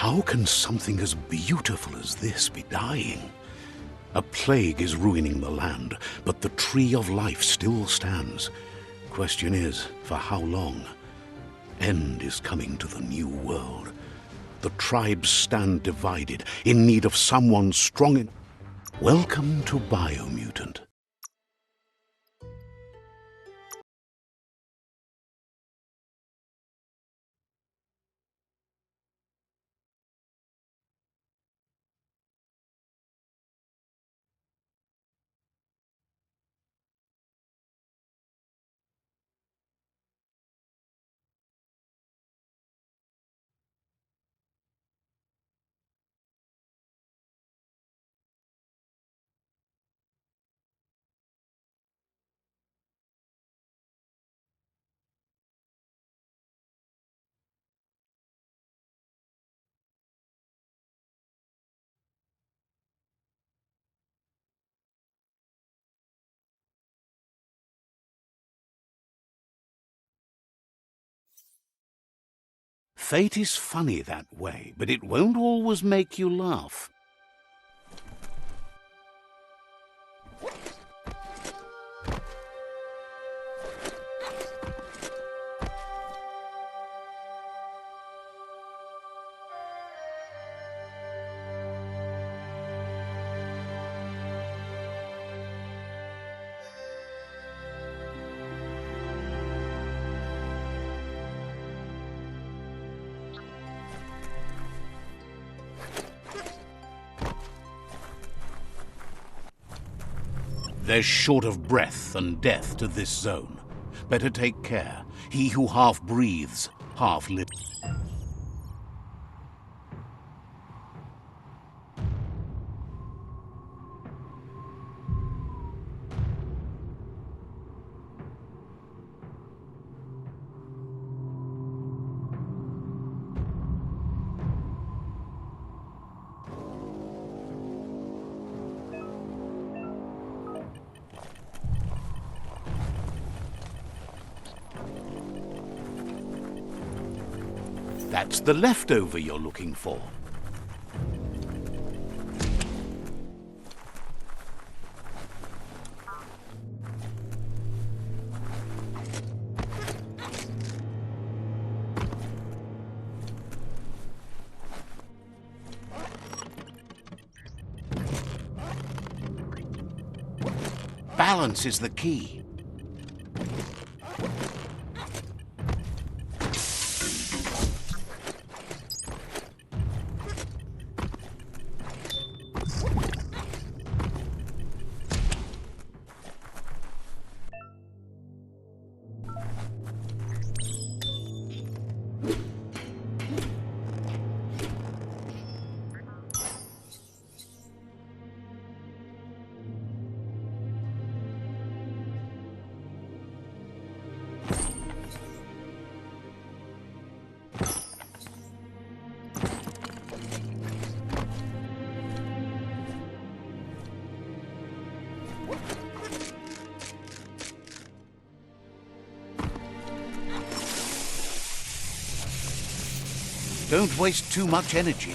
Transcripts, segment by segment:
How can something as beautiful as this be dying? A plague is ruining the land, but the tree of life still stands. Question is, for how long? End is coming to the new world. The tribes stand divided, in need of someone strong in... Welcome to Biomutant. Fate is funny that way, but it won't always make you laugh. There's short of breath and death to this zone. Better take care. He who half breathes, half lives. That's the leftover you're looking for. Balance is the key. Don't waste too much energy.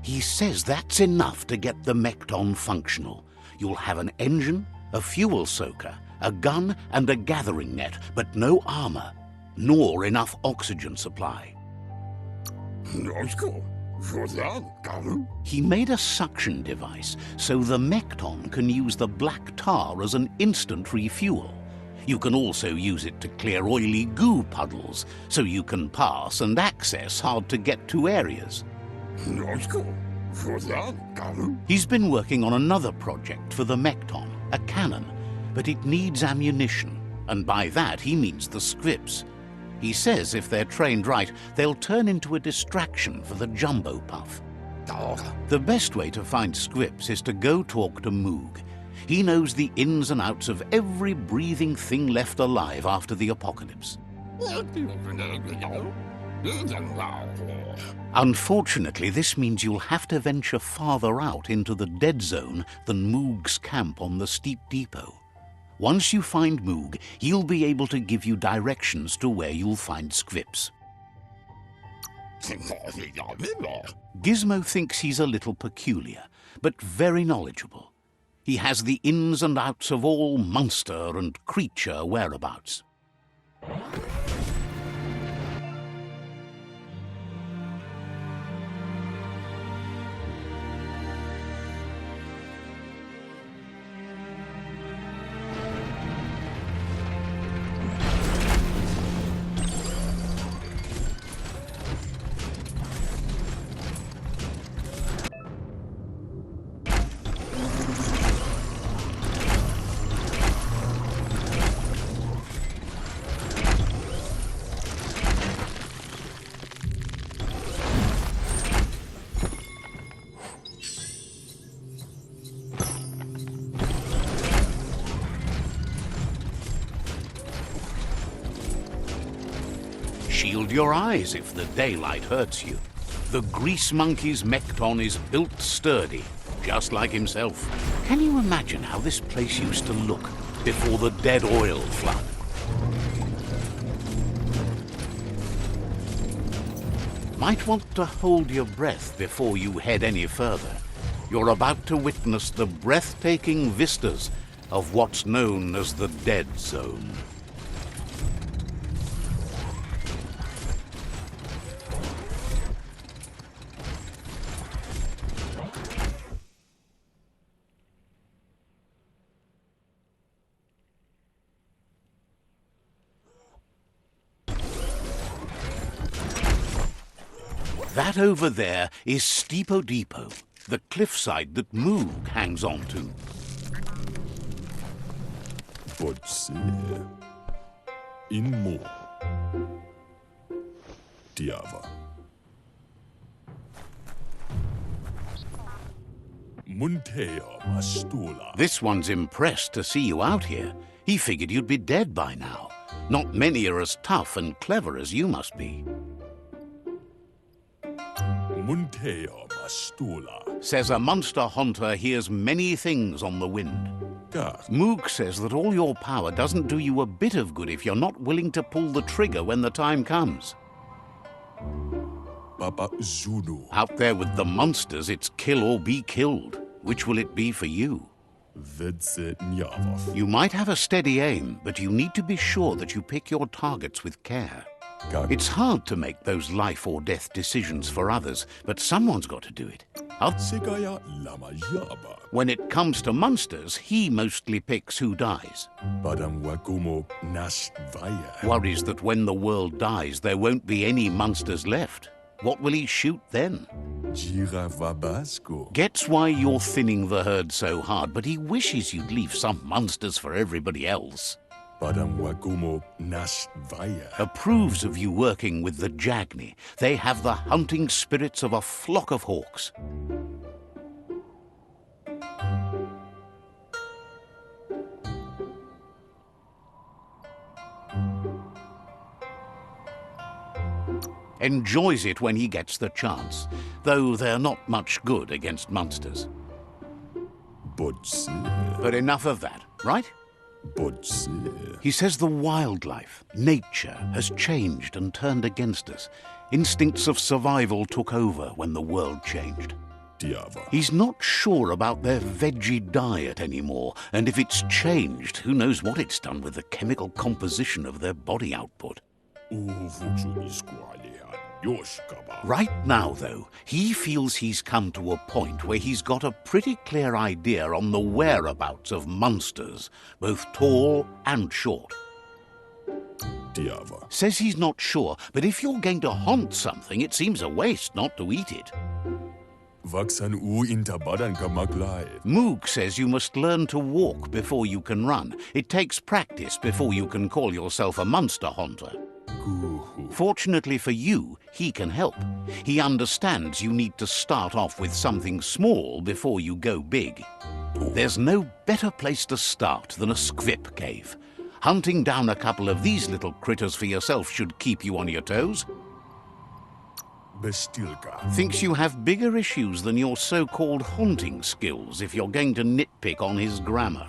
He says that's enough to get the Mkton functional. You'll have an engine, a fuel soaker, a gun and a gathering net, but no armor, nor enough oxygen supply. He made a suction device so the Mkton can use the black tar as an instant refuel. You can also use it to clear oily goo puddles, so you can pass and access hard-to-get-to areas. He's been working on another project for the Mkton, a cannon, but it needs ammunition, and by that he means the scripts. He says if they're trained right, they'll turn into a distraction for the jumbo puff. The best way to find scripts is to go talk to Moog. He knows the ins and outs of every breathing thing left alive after the apocalypse. Unfortunately, this means you'll have to venture farther out into the dead zone than Moog's camp on the steep depot. Once you find Moog, he'll be able to give you directions to where you'll find Scripps. Gizmo thinks he's a little peculiar, but very knowledgeable. He has the ins and outs of all monster and creature whereabouts. Shield your eyes if the daylight hurts you. The grease monkey's Mkton is built sturdy, just like himself. Can you imagine how this place used to look before the dead oil flood? Might want to hold your breath before you head any further. You're about to witness the breathtaking vistas of what's known as the Dead Zone. That over there is Steepo Depot, the cliffside that Moog hangs on to. Botse. Inmo. Diava. Muntea Mastula. This one's impressed to see you out here. He figured you'd be dead by now. Not many are as tough and clever as you must be. Muntea Mastula. Says a monster hunter hears many things on the wind. Moog says that all your power doesn't do you a bit of good if you're not willing to pull the trigger when the time comes. Papa Zulu. Out there with the monsters, it's kill or be killed. Which will it be for you? Vedse Nyava. You might have a steady aim, but you need to be sure that you pick your targets with care. It's hard to make those life or death decisions for others, but someone's got to do it. Segaya Lama Yaba. When it comes to monsters, he mostly picks who dies. Badam Wakumo Nash Vaya. Worries that when the world dies, there won't be any monsters left. What will he shoot then? Jira Vabasco. Gets why you're thinning the herd so hard, but he wishes you'd leave some monsters for everybody else. Badam Wakumo Nash Vaya. Approves of you working with the Jagni. They have the hunting spirits of a flock of hawks. Enjoys it when he gets the chance, though they're not much good against monsters. Botse. But enough of that, right? Botse. He says the wildlife, nature, has changed and turned against us. Instincts of survival took over when the world changed. Diava. He's not sure about their veggie diet anymore, and if it's changed, who knows what it's done with the chemical composition of their body output. Right now, though, he feels he's come to a point where he's got a pretty clear idea on the whereabouts of monsters, both tall and short. Diava. Says he's not sure, but if you're going to hunt something, it seems a waste not to eat it. Vaksan u intabadan kamaklai. Moog says you must learn to walk before you can run. It takes practice before you can call yourself a monster hunter. Fortunately for you, he can help. He understands you need to start off with something small before you go big. There's no better place to start than a squip cave. Hunting down a couple of these little critters for yourself should keep you on your toes. Bestilka. Thinks you have bigger issues than your so-called haunting skills if you're going to nitpick on his grammar.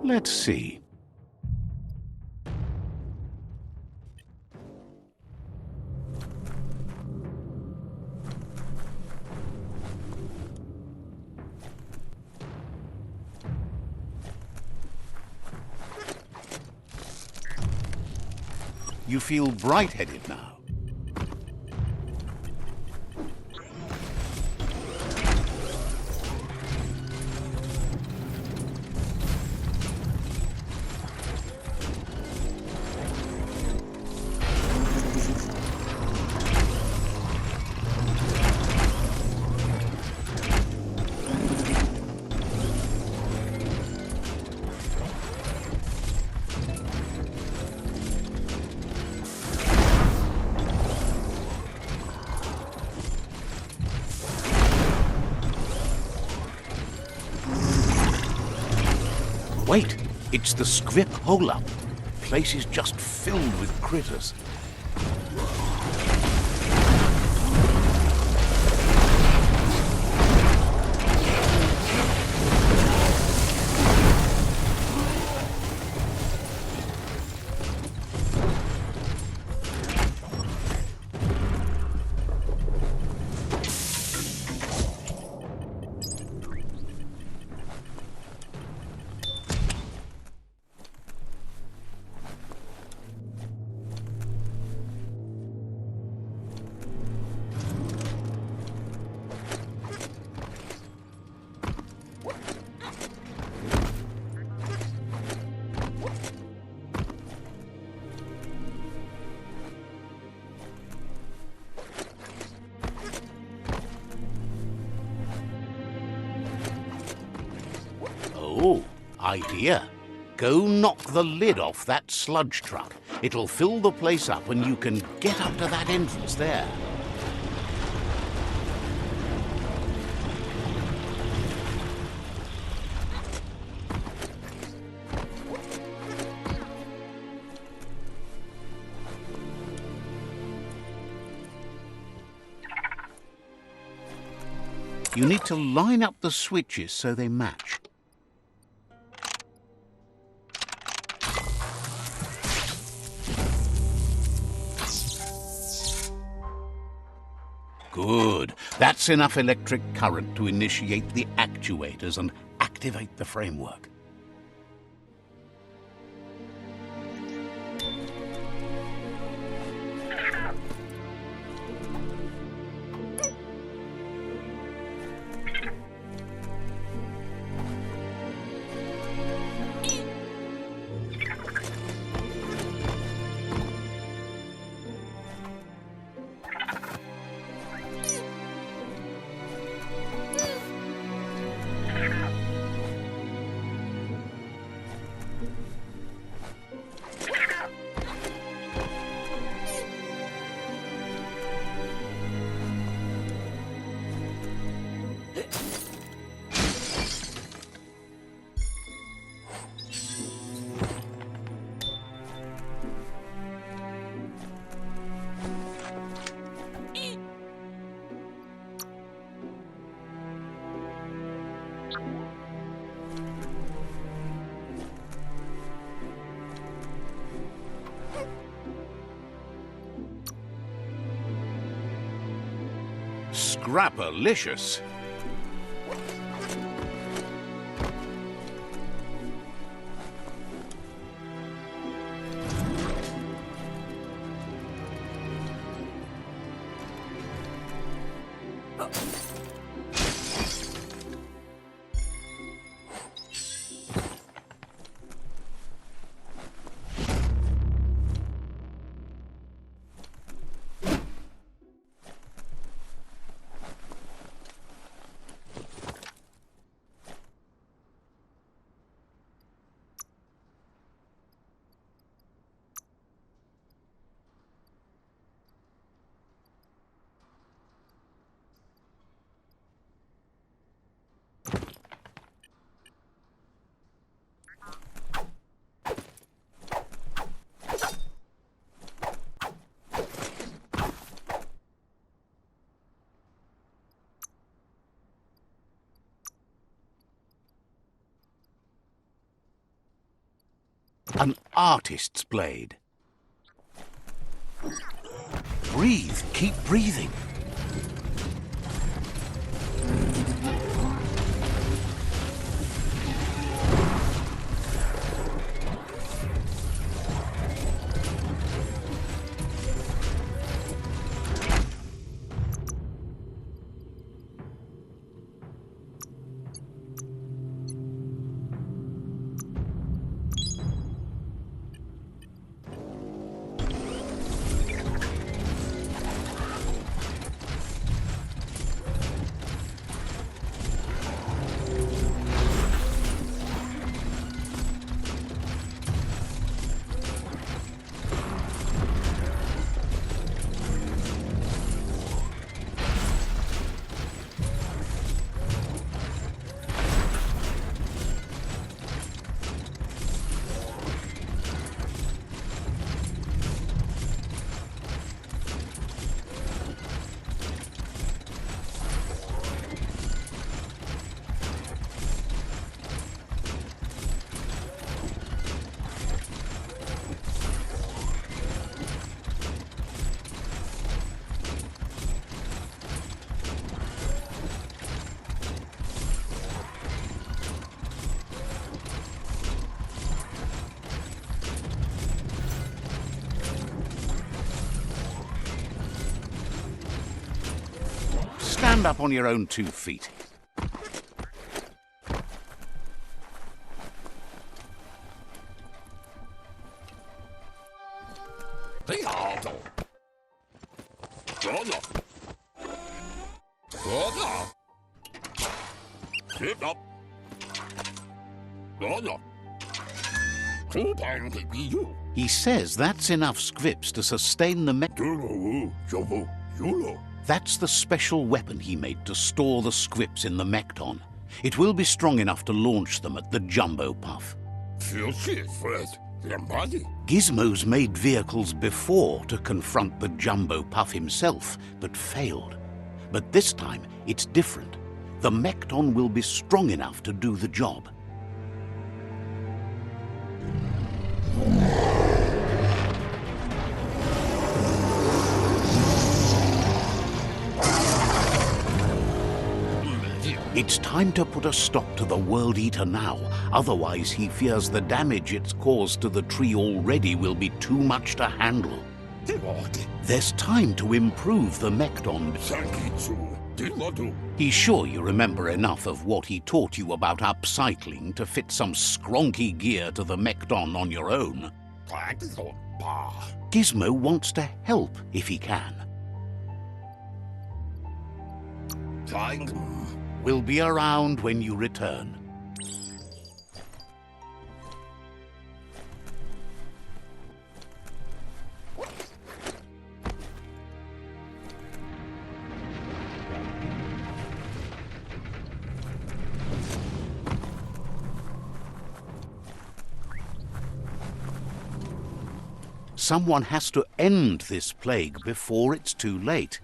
Let's see. You feel bright-headed now. Wait, it's the squip hole-up. Place is just filled with critters. Oh, idea. Go knock the lid off that sludge truck. It'll fill the place up and you can get up to that entrance there. You need to line up the switches so they match. Good. That's enough electric current to initiate the actuators and activate the framework. Scrapalicious. An artist's blade. Breathe, keep breathing. Stand up on your own 2 feet. He says that's enough scripts to sustain the Mkton. That's the special weapon he made to store the scripts in the Mkton. It will be strong enough to launch them at the Jumbo Puff. Gizmo's made vehicles before to confront the Jumbo Puff himself, but failed. But this time, it's different. The Mkton will be strong enough to do the job. It's time to put a stop to the World Eater now, otherwise he fears the damage it's caused to the tree already will be too much to handle. There's time to improve the Mkton. He's sure you remember enough of what he taught you about upcycling to fit some skronky gear to the Mkton on your own. Gizmo wants to help if he can. We'll be around when you return. Someone has to end this plague before it's too late.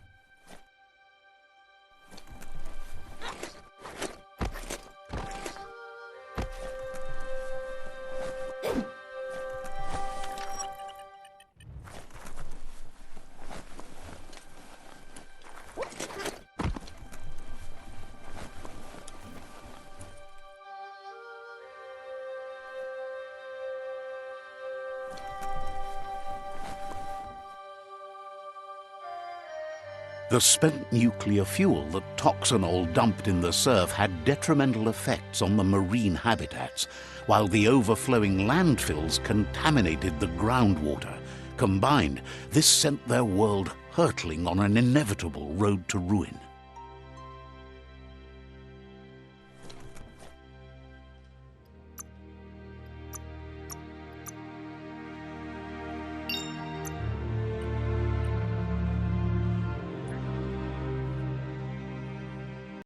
The spent nuclear fuel that Toxanol dumped in the surf had detrimental effects on the marine habitats, while the overflowing landfills contaminated the groundwater. Combined, this sent their world hurtling on an inevitable road to ruin.